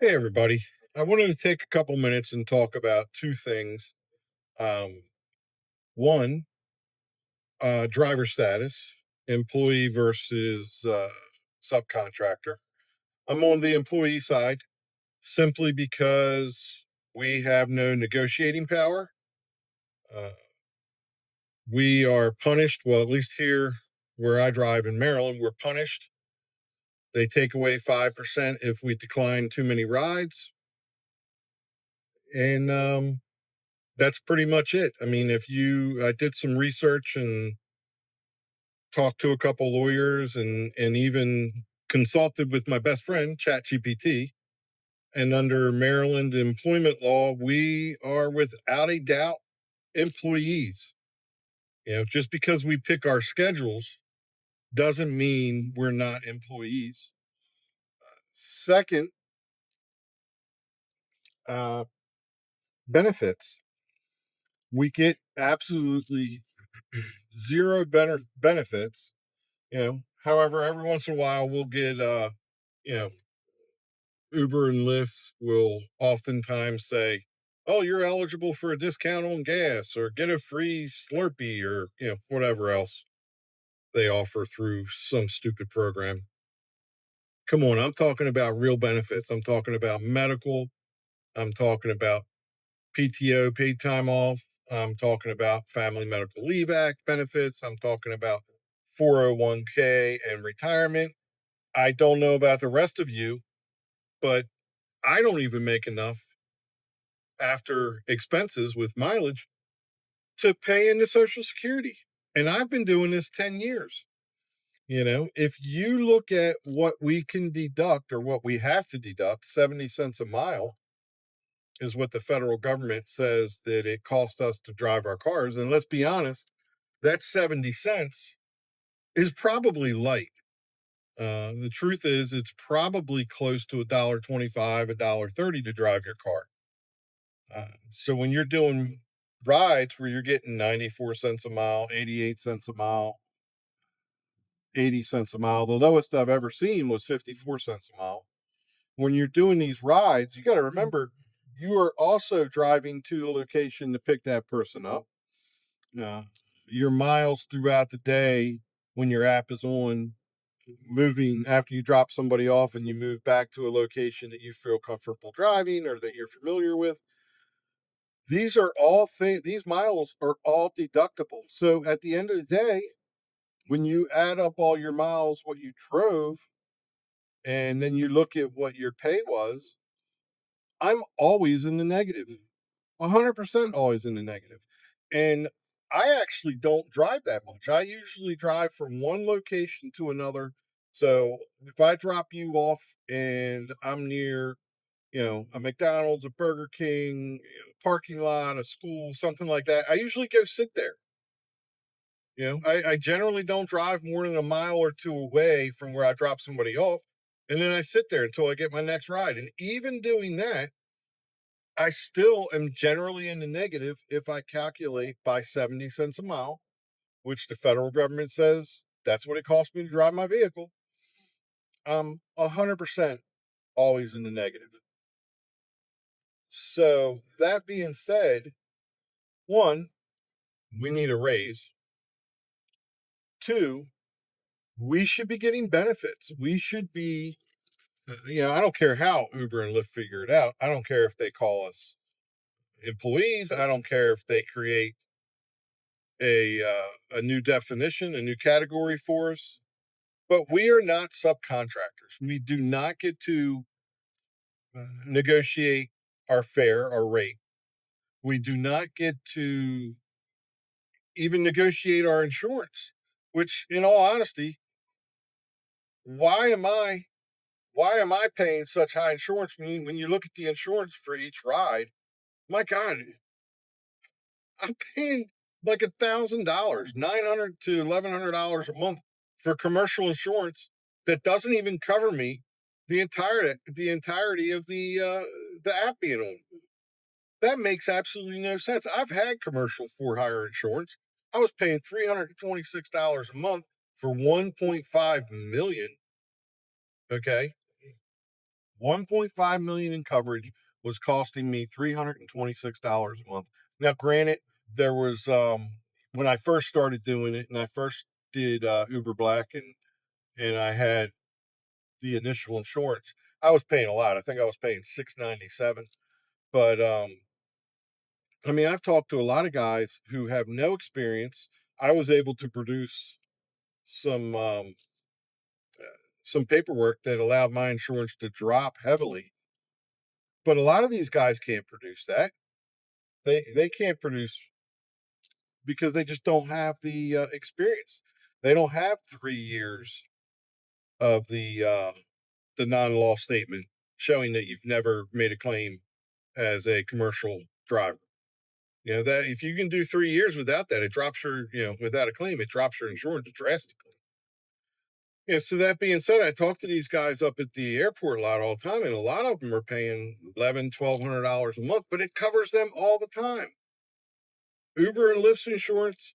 Hey, everybody. I wanted to take a couple minutes and talk about two things. Um, one, driver status, employee versus subcontractor. I'm on the employee side simply because we have no negotiating power. Uh, we are punished, well, at least here where I drive in Maryland, we're punished. They take away 5% if we decline too many rides. And that's pretty much it. I mean, I did some research and talked to a couple lawyers and even consulted with my best friend, ChatGPT. And under Maryland employment law, we are without a doubt employees. Just because we pick our schedules doesn't mean we're not employees. Second, uh, benefits. We get absolutely zero benefits. However, every once in a while we'll get you know Uber and Lyft will oftentimes say, "Oh, you're eligible for a discount on gas or get a free Slurpee or whatever else they offer through some stupid program." Come on, I'm talking about real benefits. I'm talking about medical. I'm talking about PTO, paid time off. I'm talking about Family Medical Leave Act benefits. I'm talking about 401k and retirement. I don't know about the rest of you, but I don't even make enough after expenses with mileage to pay into Social Security. And I've been doing this 10 years. If you look at what we can deduct or what we have to deduct, 70 cents a mile is what the federal government says that it costs us to drive our cars. And let's be honest, that 70 cents is probably light. The truth is, it's probably close to $1.25, $1.30 to drive your car. So when you're doing rides where you're getting 94 cents a mile, 88 cents a mile, 80 cents a mile, the lowest I've ever seen was 54 cents a mile. When you're doing these rides, you got to remember you are also driving to the location to pick that person up. Uh, your miles throughout the day when your app is on, moving after you drop somebody off and you move back to a location that you feel comfortable driving or that you're familiar with, these miles are all deductible. So at the end of the day, when you add up all your miles, what you drove, and then you look at what your pay was, I'm always in the negative, 100% always in the negative. And I actually don't drive that much. I usually drive from one location to another. So if I drop you off and I'm near, a McDonald's, a Burger King, parking lot, a school, something like that, I usually go sit there. I generally don't drive more than a mile or two away from where I drop somebody off. And then I sit there until I get my next ride. And even doing that, I still am generally in the negative if I calculate by 70 cents a mile, which the federal government says that's what it costs me to drive my vehicle. I'm 100% always in the negative. So, that being said, one, we need a raise. Two, we should be getting benefits. We should be, I don't care how Uber and Lyft figure it out. I don't care if they call us employees. I don't care if they create a new definition, a new category for us. But we are not subcontractors. We do not get to negotiate our fare, our rate. We do not get to even negotiate our insurance, which, in all honesty, why am I why am I paying such high insurance when you look at the insurance for each ride? My God, I'm paying like $1,000, 900 to $1,100 a month for commercial insurance that doesn't even cover me the entirety of the app being on. That makes absolutely no sense. I've had commercial for hire insurance. I was paying $326 a month for 1.5 million. Okay. 1.5 million in coverage was costing me $326 a month. Now, granted, there was when I first started doing it, and I first did Uber Black, and I had the initial insurance. I was paying a lot. I think I was paying $697. But I mean, I've talked to a lot of guys who have no experience. I was able to produce some um, some paperwork that allowed my insurance to drop heavily. But a lot of these guys can't produce that. They can't produce because they just don't have the experience. They don't have 3 years of the non-law statement showing that you've never made a claim as a commercial driver. You know that if you can do 3 years without that, it drops your without a claim, it drops your insurance drastically. Yeah. So that being said, I talk to these guys up at the airport a lot all the time, and a lot of them are paying $1,100-$1,200 a month, but it covers them all the time. Uber and Lyft's insurance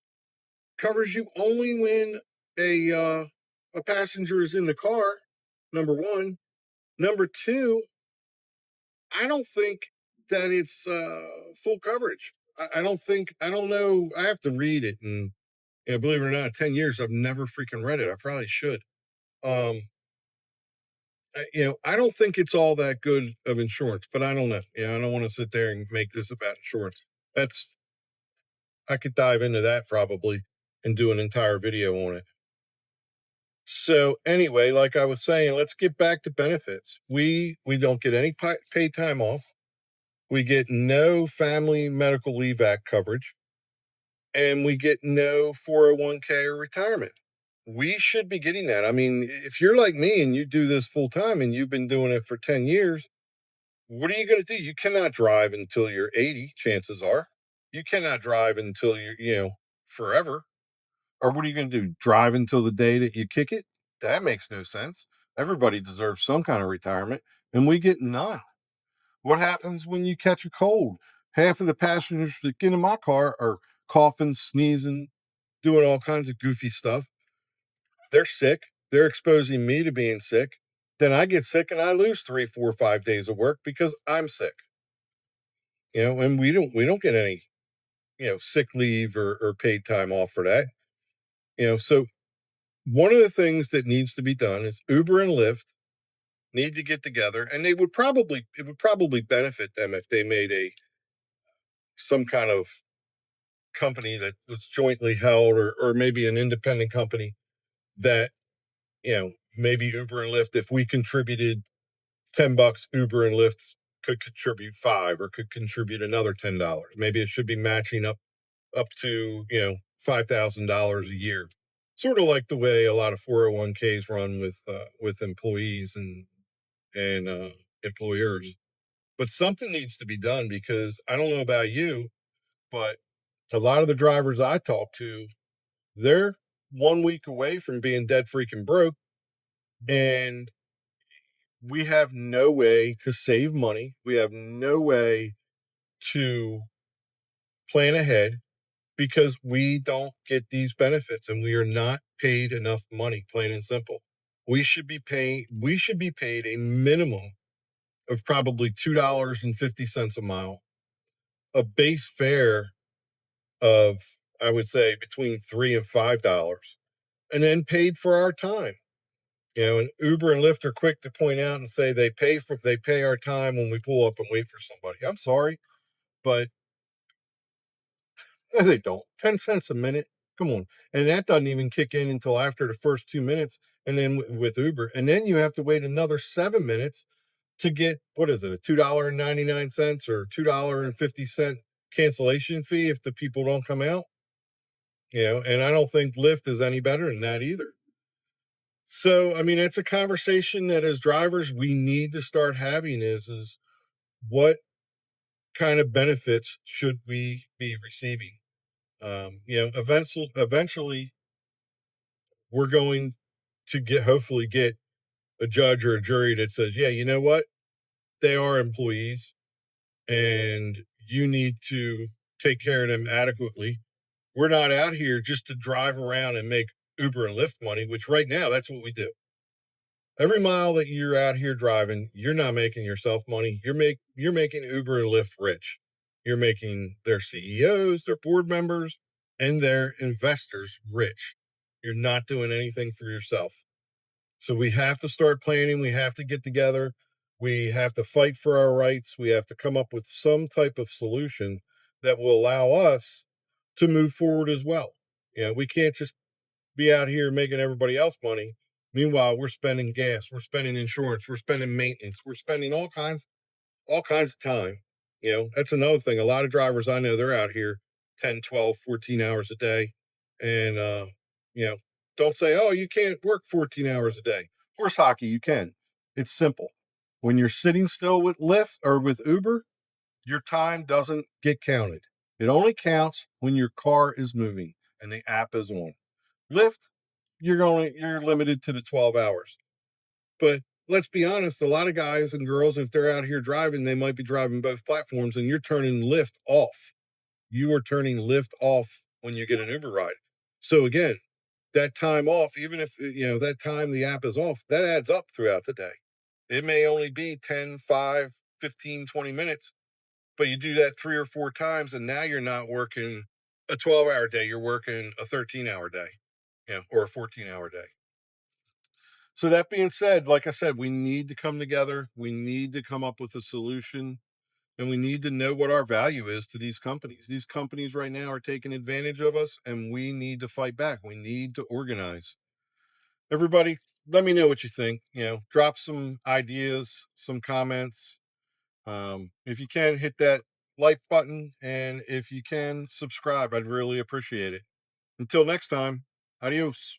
covers you only when a passenger is in the car. Number one. Number two, I don't think that it's full coverage. I don't think I don't know. I have to read it, and believe it or not, 10 years I've never freaking read it. I probably should. Um, I don't think it's all that good of insurance, but I don't know. I don't want to sit there and make this about insurance. That's I could dive into that probably and do an entire video on it. So anyway, like I was saying, let's get back to benefits. We don't get any paid time off. We get no family medical leave act coverage, and we get no 401k or retirement. We should be getting that. I mean, if you're like me and you do this full time and you've been doing it for 10 years, what are you going to do? You cannot drive until you're 80, chances are. You cannot drive until you're forever. Or what are you going to do? Drive until the day that you kick it? That makes no sense. Everybody deserves some kind of retirement, and we get none. What happens when you catch a cold? Half of the passengers that get in my car are coughing, sneezing, doing all kinds of goofy stuff. They're sick. They're exposing me to being sick. Then I get sick and I lose 3, 4, 5 days of work because I'm sick. And we don't get any, sick leave or paid time off for that. So one of the things that needs to be done is Uber and Lyft need to get together, and it would probably benefit them if they made a some kind of company that was jointly held, or maybe an independent company that maybe Uber and Lyft, if we contributed $10, Uber and Lyft could contribute 5, or could contribute another $10. Maybe it should be matching up to $5,000 a year, sort of like the way a lot of 401ks run with employees and employers. But something needs to be done, because I don't know about you, but a lot of the drivers I talk to, they're 1 week away from being dead freaking broke, and we have no way to save money. We have no way to plan ahead, because we don't get these benefits, and we are not paid enough money, plain and simple. We should be paid a minimum of probably $2.50 a mile, a base fare of, I would say, between $3 and $5, and then paid for our time. And Uber and Lyft are quick to point out and say they pay our time when we pull up and wait for somebody. I'm sorry, but no, they don't. 10 cents a minute. Come on. And that doesn't even kick in until after the first 2 minutes. And then with Uber, and then you have to wait another 7 minutes to get, what is it, a $2.99 or $2.50 cancellation fee if the people don't come out. And I don't think Lyft is any better than that either. So, I mean, it's a conversation that as drivers we need to start having is what kind of benefits should we be receiving? Eventually we're going to hopefully get a judge or a jury that says, yeah, you know what? They are employees, and you need to take care of them adequately. We're not out here just to drive around and make Uber and Lyft money, which right now that's what we do. Every mile that you're out here driving, you're not making yourself money. You're making Uber and Lyft rich. You're making their CEOs, their board members, and their investors rich. You're not doing anything for yourself. So we have to start planning. We have to get together. We have to fight for our rights. We have to come up with some type of solution that will allow us to move forward as well. We can't just be out here making everybody else money. Meanwhile, we're spending gas, we're spending insurance, we're spending maintenance, we're spending all kinds of time. That's another thing. A lot of drivers I know, they're out here 10, 12, 14 hours a day. And, you know, don't say, oh, you can't work 14 hours a day. Horse hockey, you can. It's simple. When you're sitting still with Lyft or with Uber, your time doesn't get counted. It only counts when your car is moving and the app is on. Lyft, you're limited to the 12 hours. But let's be honest, a lot of guys and girls, if they're out here driving, they might be driving both platforms and you're turning Lyft off. You are turning Lyft off when you get an Uber ride. So again, that time off, even if that time the app is off, that adds up throughout the day. It may only be 10, 5, 15, 20 minutes, but you do that 3 or 4 times, and now you're not working a 12-hour day, you're working a 13-hour day, or a 14-hour day. So that being said, like I said, we need to come together. We need to come up with a solution, and we need to know what our value is to these companies. These companies right now are taking advantage of us, and we need to fight back. We need to organize. Everybody, let me know what you think. Drop some ideas, some comments. If you can, hit that like button, and if you can, subscribe. I'd really appreciate it. Until next time, adios.